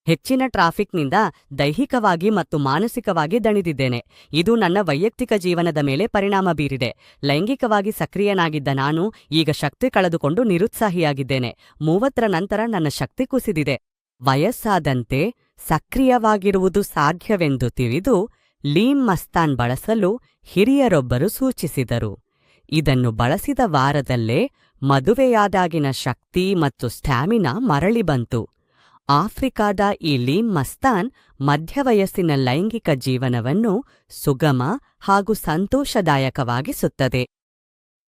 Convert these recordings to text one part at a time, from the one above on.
ಹೆಚ್ಚಿನ ಟ್ರಾಫಿಕ್ನಿಂದ ದೈಹಿಕವಾಗಿ ಮತ್ತು ಮಾನಸಿಕವಾಗಿ ದಣಿದಿದ್ದೇನೆ. ಇದು ನನ್ನ ವೈಯಕ್ತಿಕ ಜೀವನದ ಮೇಲೆ ಪರಿಣಾಮ ಬೀರಿದೆ. ಲೈಂಗಿಕವಾಗಿ ಸಕ್ರಿಯನಾಗಿದ್ದ ನಾನು ಈಗ ಶಕ್ತಿ ಕಳೆದುಕೊಂಡು ನಿರುತ್ಸಾಹಿಯಾಗಿದ್ದೇನೆ. 30ರ ನಂತರ ನನ್ನ ಶಕ್ತಿ ಕುಸಿದಿದೆ. ವಯಸ್ಸಾದಂತೆ ಸಕ್ರಿಯವಾಗಿರುವುದು ಸಾಧ್ಯವೆಂದು ತಿಳಿದು ಲೀಮ್ ಮಸ್ತಾನ್ ಬಳಸಲು ಹಿರಿಯರೊಬ್ಬರು ಸೂಚಿಸಿದರು. ಇದನ್ನು ಬಳಸಿದ ವಾರದಲ್ಲೇ ಮದುವೆಯಾದಾಗಿನ ಶಕ್ತಿ ಮತ್ತು ಸ್ಟ್ಯಾಮಿನಾ ಮರಳಿ ಬಂತು. ಆಫ್ರಿಕಾದ ಈ ಲೀಮ್ ಮಸ್ತಾನ್ ಮಧ್ಯವಯಸ್ಸಿನ ಲೈಂಗಿಕ ಜೀವನವನ್ನು ಸುಗಮ ಹಾಗೂ ಸಂತೋಷದಾಯಕವಾಗಿಸುತ್ತದೆ.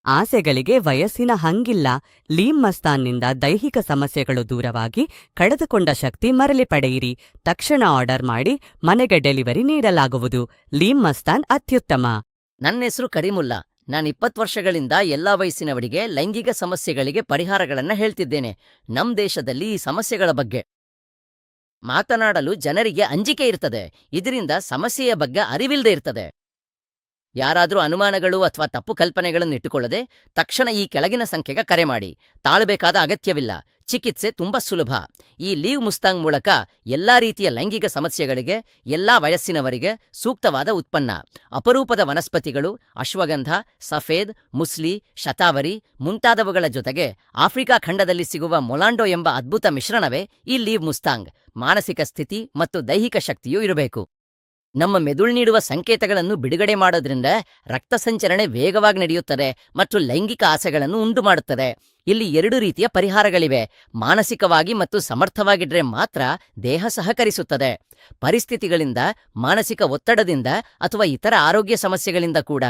ಆಸೆಗಳಿಗೆ ವಯಸ್ಸಿನ ಹಂಗಿಲ್ಲ. ಲೀಮ್ ಮಸ್ತಾನ್ನಿಂದ ದೈಹಿಕ ಸಮಸ್ಯೆಗಳು ದೂರವಾಗಿ ಕಳೆದುಕೊಂಡ ಶಕ್ತಿ ಮರಳಿ ಪಡೆಯಿರಿ. ತಕ್ಷಣ ಆರ್ಡರ್ ಮಾಡಿ ಮನೆಗೆ ಡೆಲಿವರಿ ನೀಡಲಾಗುವುದು. ಲೀಮ್ ಮಸ್ತಾನ್ ಅತ್ಯುತ್ತಮ. ನನ್ನ ಹೆಸರು ಕರೀಮುಲ್ಲಾ. ನಾನು 20 ವರ್ಷಗಳಿಂದ ಎಲ್ಲಾ ವಯಸ್ಸಿನವರಿಗೆ ಲೈಂಗಿಕ ಸಮಸ್ಯೆಗಳಿಗೆ ಪರಿಹಾರಗಳನ್ನ ಹೇಳ್ತಿದ್ದೇನೆ. ನಮ್ ದೇಶದಲ್ಲಿ ಈ ಸಮಸ್ಯೆಗಳ ಬಗ್ಗೆ ಮಾತನಾಡಲು ಜನರಿಗೆ ಅಂಜಿಕೆ ಇರ್ತದೆ. ಇದರಿಂದ ಸಮಸ್ಯೆಯ ಬಗ್ಗೆ ಅರಿವಿಲ್ಲದೆ ಇರ್ತದೆ. ಯಾರಾದರೂ ಅನುಮಾನಗಳು ಅಥವಾ ತಪ್ಪು ಕಲ್ಪನೆಗಳನ್ನು ಇಟ್ಟುಕೊಳ್ಳದೆ ತಕ್ಷಣ ಈ ಕೆಳಗಿನ ಸಂಖ್ಯೆಗೆ ಕರೆ ಮಾಡಿ. ತಾಳಬೇಕಾದ ಅಗತ್ಯವಿಲ್ಲ. ಚಿಕಿತ್ಸೆ ತುಂಬಾ ಸುಲಭ. ಈ ಲೀವ್ ಮುಸ್ತಾಂಗ್ ಮೂಲಕ ಎಲ್ಲಾ ರೀತಿಯ ಲೈಂಗಿಕ ಸಮಸ್ಯೆಗಳಿಗೆ ಎಲ್ಲಾ ವಯಸ್ಸಿನವರಿಗೆ ಸೂಕ್ತವಾದ ಉತ್ಪನ್ನ. ಅಪರೂಪದ ವನಸ್ಪತಿಗಳು, ಅಶ್ವಗಂಧ, ಸಫೇದ್, ಮುಸ್ಲಿ, ಶತಾವರಿ ಮುಂತಾದವುಗಳ ಜೊತೆಗೆ ಆಫ್ರಿಕಾ ಖಂಡದಲ್ಲಿ ಸಿಗುವ ಮೊಲಾಂಡೋ ಎಂಬ ಅದ್ಭುತ ಮಿಶ್ರಣವೇ ಈ ಲೀವ್ ಮುಸ್ತಾಂಗ್. ಮಾನಸಿಕ ಸ್ಥಿತಿ ಮತ್ತು ದೈಹಿಕ ಶಕ್ತಿಯೂ ಇರಬೇಕು. ನಮ್ಮ ಮೆದುಳು ನೀಡುವ ಸಂಕೇತಗಳನ್ನು ಬಿಡುಗಡೆ ಮಾಡೋದ್ರಿಂದ ರಕ್ತ ಸಂಚರಣೆ ವೇಗವಾಗಿ ನಡೆಯುತ್ತದೆ ಮತ್ತು ಲೈಂಗಿಕ ಆಸೆಗಳನ್ನು ಉಂಟು ಮಾಡುತ್ತದೆ. ಇಲ್ಲಿ 2 ರೀತಿಯ ಪರಿಹಾರಗಳಿವೆ. ಮಾನಸಿಕವಾಗಿ ಮತ್ತು ಸಮರ್ಥವಾಗಿದ್ರೆ ಮಾತ್ರ ದೇಹ ಸಹಕರಿಸುತ್ತದೆ. ಪರಿಸ್ಥಿತಿಗಳಿಂದ, ಮಾನಸಿಕ ಒತ್ತಡದಿಂದ ಅಥವಾ ಇತರ ಆರೋಗ್ಯ ಸಮಸ್ಯೆಗಳಿಂದ ಕೂಡ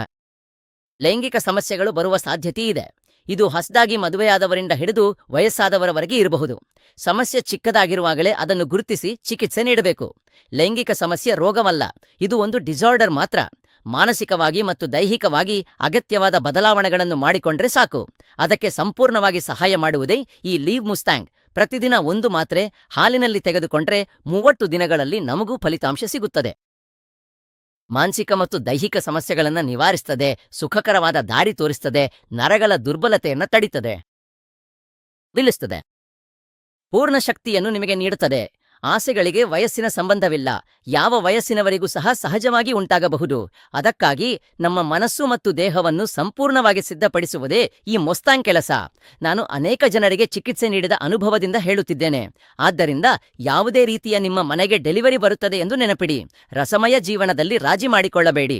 ಲೈಂಗಿಕ ಸಮಸ್ಯೆಗಳು ಬರುವ ಸಾಧ್ಯತೆ ಇದೆ. ಇದು ಹೊಸದಾಗಿ ಮದುವೆಯಾದವರಿಂದ ಹಿಡಿದು ವಯಸ್ಸಾದವರವರೆಗೆ ಇರಬಹುದು. ಸಮಸ್ಯೆ ಚಿಕ್ಕದಾಗಿರುವಾಗಲೇ ಅದನ್ನು ಗುರುತಿಸಿ ಚಿಕಿತ್ಸೆ ನೀಡಬೇಕು. ಲೈಂಗಿಕ ಸಮಸ್ಯೆ ರೋಗವಲ್ಲ, ಇದು ಒಂದು ಡಿಸಾರ್ಡರ್ ಮಾತ್ರ. ಮಾನಸಿಕವಾಗಿ ಮತ್ತು ದೈಹಿಕವಾಗಿ ಅಗತ್ಯವಾದ ಬದಲಾವಣೆಗಳನ್ನು ಮಾಡಿಕೊಂಡ್ರೆ ಸಾಕು. ಅದಕ್ಕೆ ಸಂಪೂರ್ಣವಾಗಿ ಸಹಾಯ ಮಾಡುವುದೇ ಈ ಲೀವ್ ಮುಸ್ತಾಂಗ್. ಪ್ರತಿದಿನ 1 ಮಾತ್ರೆ ಹಾಲಿನಲ್ಲಿ ತೆಗೆದುಕೊಂಡ್ರೆ 30 ದಿನಗಳಲ್ಲಿ ನಮಗೂ ಫಲಿತಾಂಶ ಸಿಗುತ್ತದೆ. ಮಾನಸಿಕ ಮತ್ತು ದೈಹಿಕ ಸಮಸ್ಯೆಗಳನ್ನು ನಿವಾರಿಸುತ್ತದೆ, ಸುಖಕರವಾದ ದಾರಿ ತೋರಿಸುತ್ತದೆ, ನರಗಳ ದುರ್ಬಲತೆಯನ್ನು ತಡೀತದೆ, ನಿಲ್ಲಿಸುತ್ತದೆ, ಪೂರ್ಣ ಶಕ್ತಿಯನ್ನು ನಿಮಗೆ ನೀಡುತ್ತದೆ. ಆಸೆಗಳಿಗೆ ವಯಸ್ಸಿನ ಸಂಬಂಧವಿಲ್ಲ. ಯಾವ ವಯಸ್ಸಿನವರಿಗೂ ಸಹ ಸಹಜವಾಗಿ ಉಂಟಾಗಬಹುದು. ಅದಕ್ಕಾಗಿ ನಮ್ಮ ಮನಸ್ಸು ಮತ್ತು ದೇಹವನ್ನು ಸಂಪೂರ್ಣವಾಗಿ ಸಿದ್ಧಪಡಿಸುವುದೇ ಈ ಮುಸ್ತಾಂಗ್ ಕೆಲಸ. ನಾನು ಅನೇಕ ಜನರಿಗೆ ಚಿಕಿತ್ಸೆ ನೀಡಿದ ಅನುಭವದಿಂದ ಹೇಳುತ್ತಿದ್ದೇನೆ. ಆದ್ದರಿಂದ ಯಾವುದೇ ರೀತಿಯ ನಿಮ್ಮ ಮನೆಗೆ ಡೆಲಿವರಿ ಬರುತ್ತದೆ ಎಂದು ನೆನಪಿಡಿ. ರಸಮಯ ಜೀವನದಲ್ಲಿ ರಾಜಿ ಮಾಡಿಕೊಳ್ಳಬೇಡಿ.